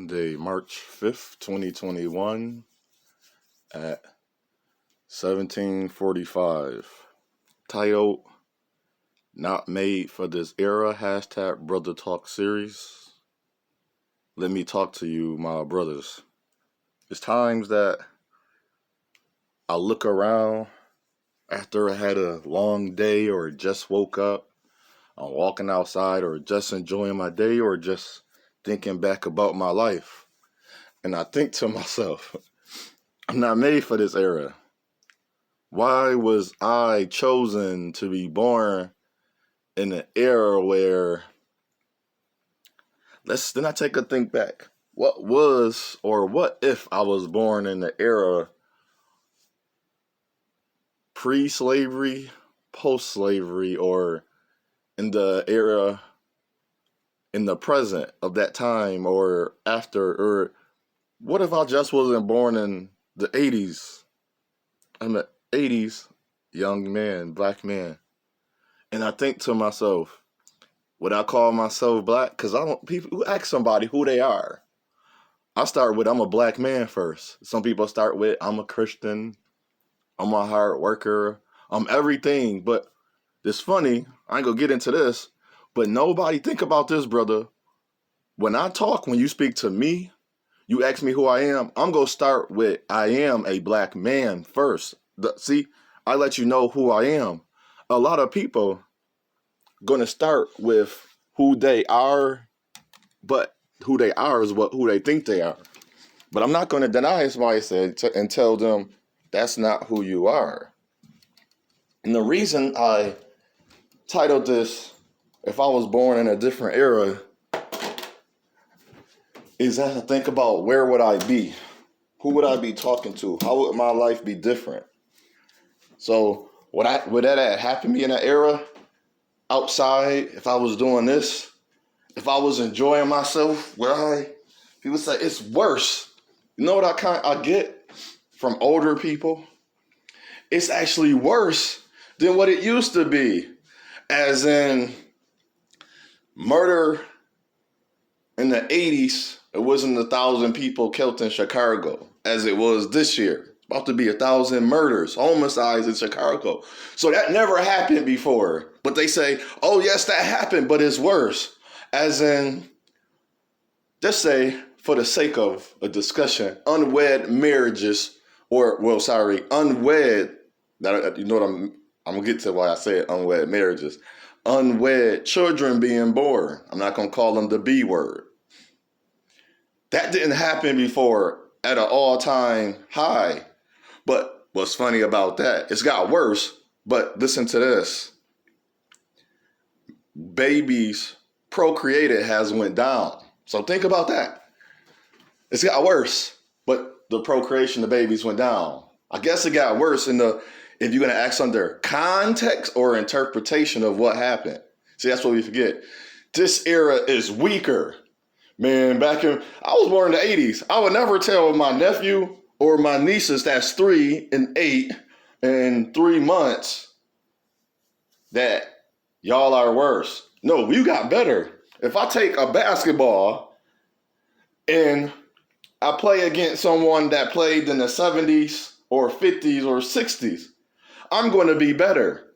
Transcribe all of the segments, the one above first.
Monday, March 5th, 2021 at 17:45. Titled, Not Made for This Era, hashtag Brother Talk series. Let me talk to you, my brothers. It's times that I look around after I had a long day or just woke up. I'm walking outside or just enjoying my day or just thinking back about my life. And I think to myself, I'm not made for this era. Why was I chosen to be born in an era where, then I take a think back. What was, or what if I was born in the era pre-slavery, post-slavery, or in the era, in the present of that time, or after, or what if I just wasn't born in the 80s? I'm an 80s young man, black man. And I think to myself, would I call myself black? Because people who ask somebody who they are. I start with, I'm a black man first. Some people start with, I'm a Christian, I'm a hard worker, I'm everything. But it's funny, I ain't gonna get into this, but nobody think about this, brother. When I talk, when you speak to me, you ask me who I am, I'm gonna start with, I am a black man first. See, I let you know who I am. A lot of people gonna start with who they are, but who they are is who they think they are. But I'm not gonna deny somebody said and tell them that's not who you are. And the reason I titled this, If I Was Born in a Different Era, is that I think about where would I be? Who would I be talking to? How would my life be different? So would that have happened to me in that era? Outside, if I was doing this, if I was enjoying myself, people say it's worse. You know what I get from older people? It's actually worse than what it used to be. As in, murder in the 80s, it wasn't 1,000 people killed in Chicago as it was this year. It's about to be 1,000 murders, homicides in Chicago. So that never happened before. But they say, oh yes, that happened, but it's worse. As in, just say, for the sake of a discussion, unwed marriages, unwed, you know what I'm gonna get to why I said unwed marriages. Unwed children being born. I'm not gonna call them the B word. That didn't happen before at an all-time high. But what's funny about that, it's got worse, but listen to this. Babies procreated has went down. So think about that. It's got worse, but the procreation of babies went down. I guess it got worse if you're going to ask under context or interpretation of what happened. See, that's what we forget. This era is weaker. Man, I was born in the 80s. I would never tell my nephew or my nieces that's 3 and 8 and 3 months that y'all are worse. No, you got better. If I take a basketball and I play against someone that played in the 70s or 50s or 60s, I'm going to be better.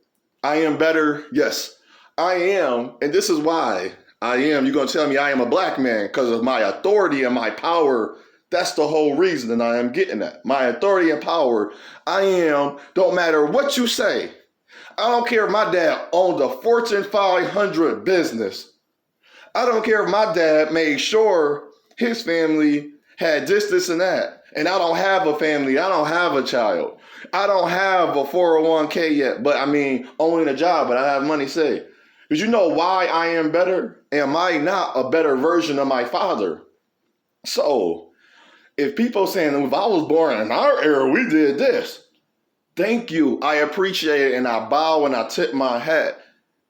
I am better. Yes, I am. And this is why I am. You're going to tell me I am a black man because of my authority and my power. That's the whole reason that I am getting that. My authority and power. I am. Don't matter what you say. I don't care if my dad owned a Fortune 500 business. I don't care if my dad made sure his family had this, and that. And I don't have a family. I don't have a child. I don't have a 401k yet, but owning a job, but I have money saved. Because you know why I am better? Am I not a better version of my father? So if people saying, if I was born in our era, we did this. Thank you. I appreciate it. And I bow and I tip my hat.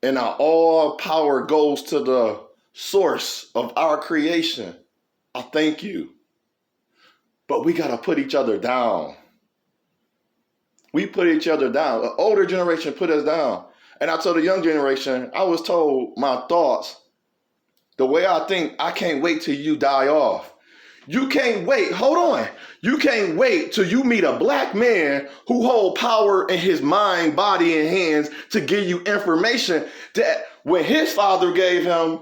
And all power goes to the source of our creation. I thank you. But we got to put each other down. We put each other down. The older generation put us down. And I told the young generation, I was told my thoughts, the way I think, I can't wait till you die off. You can't wait. Hold on. You can't wait till you meet a black man who hold power in his mind, body, and hands to give you information that when his father gave him,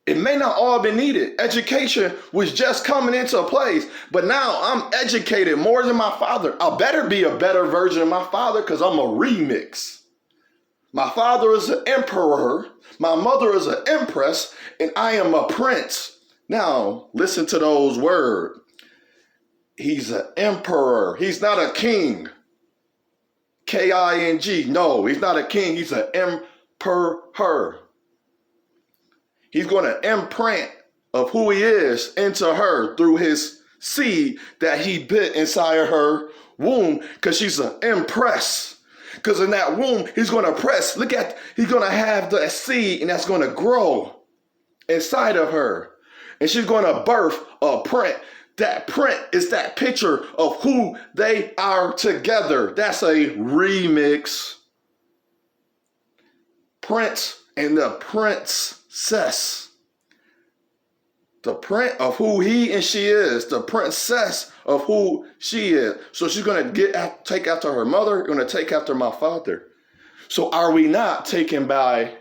it may not all been needed. Education was just coming into place. But now I'm educated more than my father. I better be a better version of my father because I'm a remix. My father is an emperor. My mother is an empress. And I am a prince. Now, listen to those words. He's an emperor. He's not a king. King. No, he's not a king. He's an emperor. He's going to imprint of who he is into her through his seed that he bit inside of her womb because she's an empress. Because in that womb, he's going to press. He's going to have the seed and that's going to grow inside of her. And she's going to birth a print. That print is that picture of who they are together. That's a remix. Prince and the princess. The print of who he and she is. The princess of who she is. So she's going to take after her mother. Going to take after my father. So are we not taken by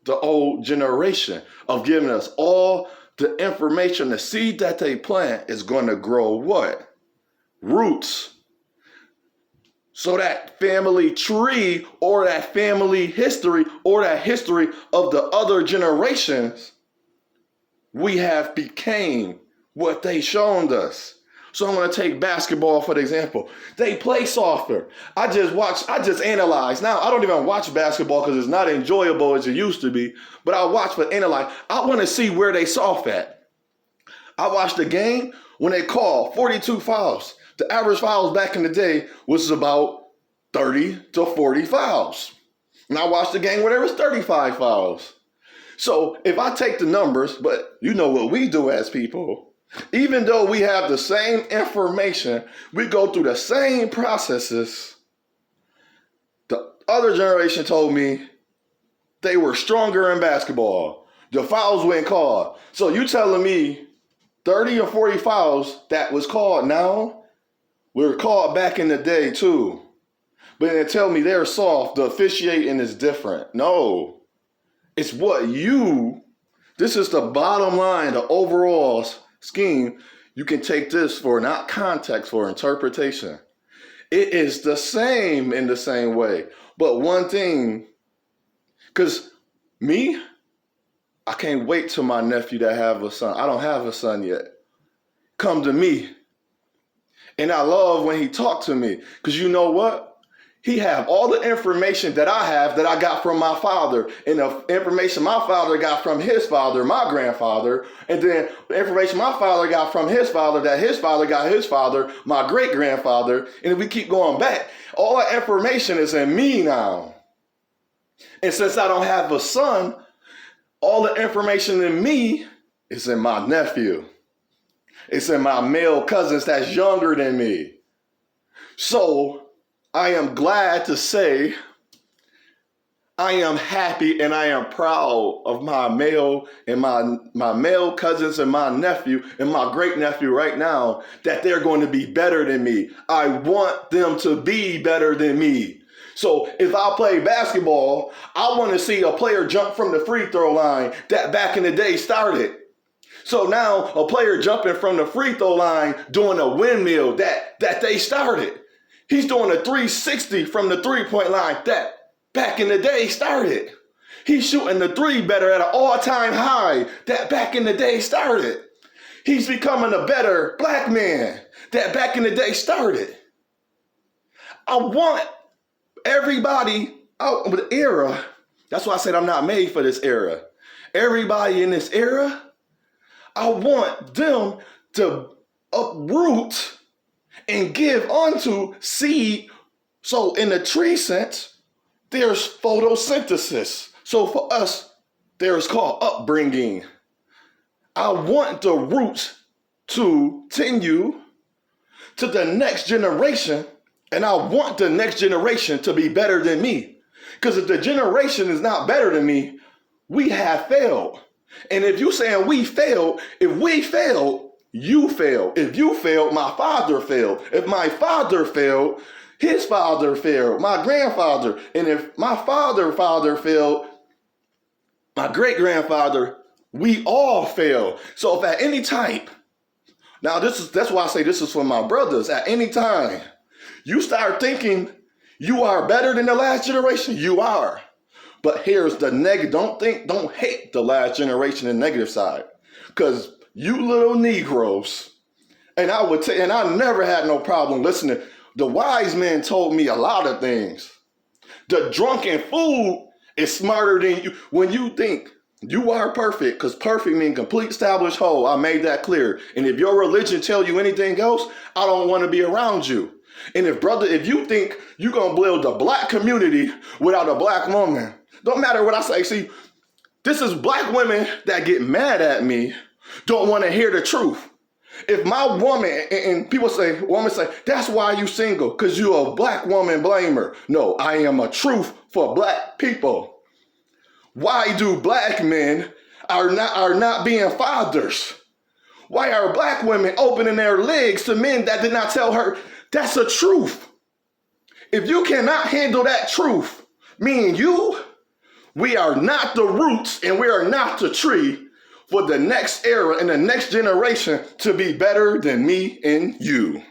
the old generation of giving us all the information? The seed that they plant is going to grow what? Roots. So that family tree or that family history or that history of the other generations, we have became what they shown us. So I'm going to take basketball for the example. They play softer. I just analyze. Now, I don't even watch basketball because it's not enjoyable as it used to be, but I watch but analyze. I want to see where they soft at. I watched the game when they called 42 fouls. The average fouls back in the day was about 30 to 40 fouls. And I watched the game where there was 35 fouls. So if I take the numbers, but you know what we do as people, even though we have the same information, we go through the same processes. The other generation told me they were stronger in basketball. The fouls weren't called. So you telling me 30 or 40 fouls that was called now were called back in the day too. But they tell me they're soft, the officiating is different. No, it's what this is the bottom line, the overall scheme. You can take this for not context, for interpretation. It is the same in the same way. But one thing, because me, I can't wait till my nephew to have a son. I don't have a son yet. Come to me. And I love when he talked to me. Because you know what? He have all the information that I have that I got from my father. And the information my father got from his father, my grandfather. And then the information my father got from his father, that his father got his father, my great-grandfather. And if we keep going back, all that information is in me now. And since I don't have a son, all the information in me is in my nephew. It's in my male cousins that's younger than me. So I am glad to say I am happy and I am proud of my male and my male cousins and my nephew and my great nephew right now that they're going to be better than me. I want them to be better than me. So if I play basketball, I want to see a player jump from the free throw line that back in the day started. So now a player jumping from the free throw line doing a windmill that they started. He's doing a 360 from the three-point line that back in the day started. He's shooting the three better at an all-time high that back in the day started. He's becoming a better black man that back in the day started. I want everybody out of the era. That's why I said I'm not made for this era. Everybody in this era, I want them to uproot and give onto seed. So in the tree sense, there's photosynthesis. So for us, there's called upbringing. I want the roots to continue to the next generation, and I want the next generation to be better than me. Because if the generation is not better than me, we have failed. And if you're saying we failed, if we failed, you failed. If you failed, my father failed. If my father failed, his father failed, my grandfather. And if my father failed, my great-grandfather, we all fail. So if at any time, now that's why I say this is for my brothers, at any time, you start thinking you are better than the last generation, you are. But here's the negative. Don't hate the last generation, the negative side. Because you little Negroes, and I never had no problem listening. The wise men told me a lot of things. The drunken fool is smarter than you. When you think you are perfect, because perfect means complete, established, whole. I made that clear. And if your religion tell you anything else, I don't want to be around you. And if you think you're going to build a black community without a black woman, don't matter what I say. See, this is black women that get mad at me, don't want to hear the truth. If my woman, and women say, that's why you single, because you a black woman blamer. No, I am a truth for black people. Why do black men are not being fathers? Why are black women opening their legs to men that did not tell her? That's a truth. If you cannot handle that truth, me and you, we are not the roots and we are not the tree for the next era and the next generation to be better than me and you.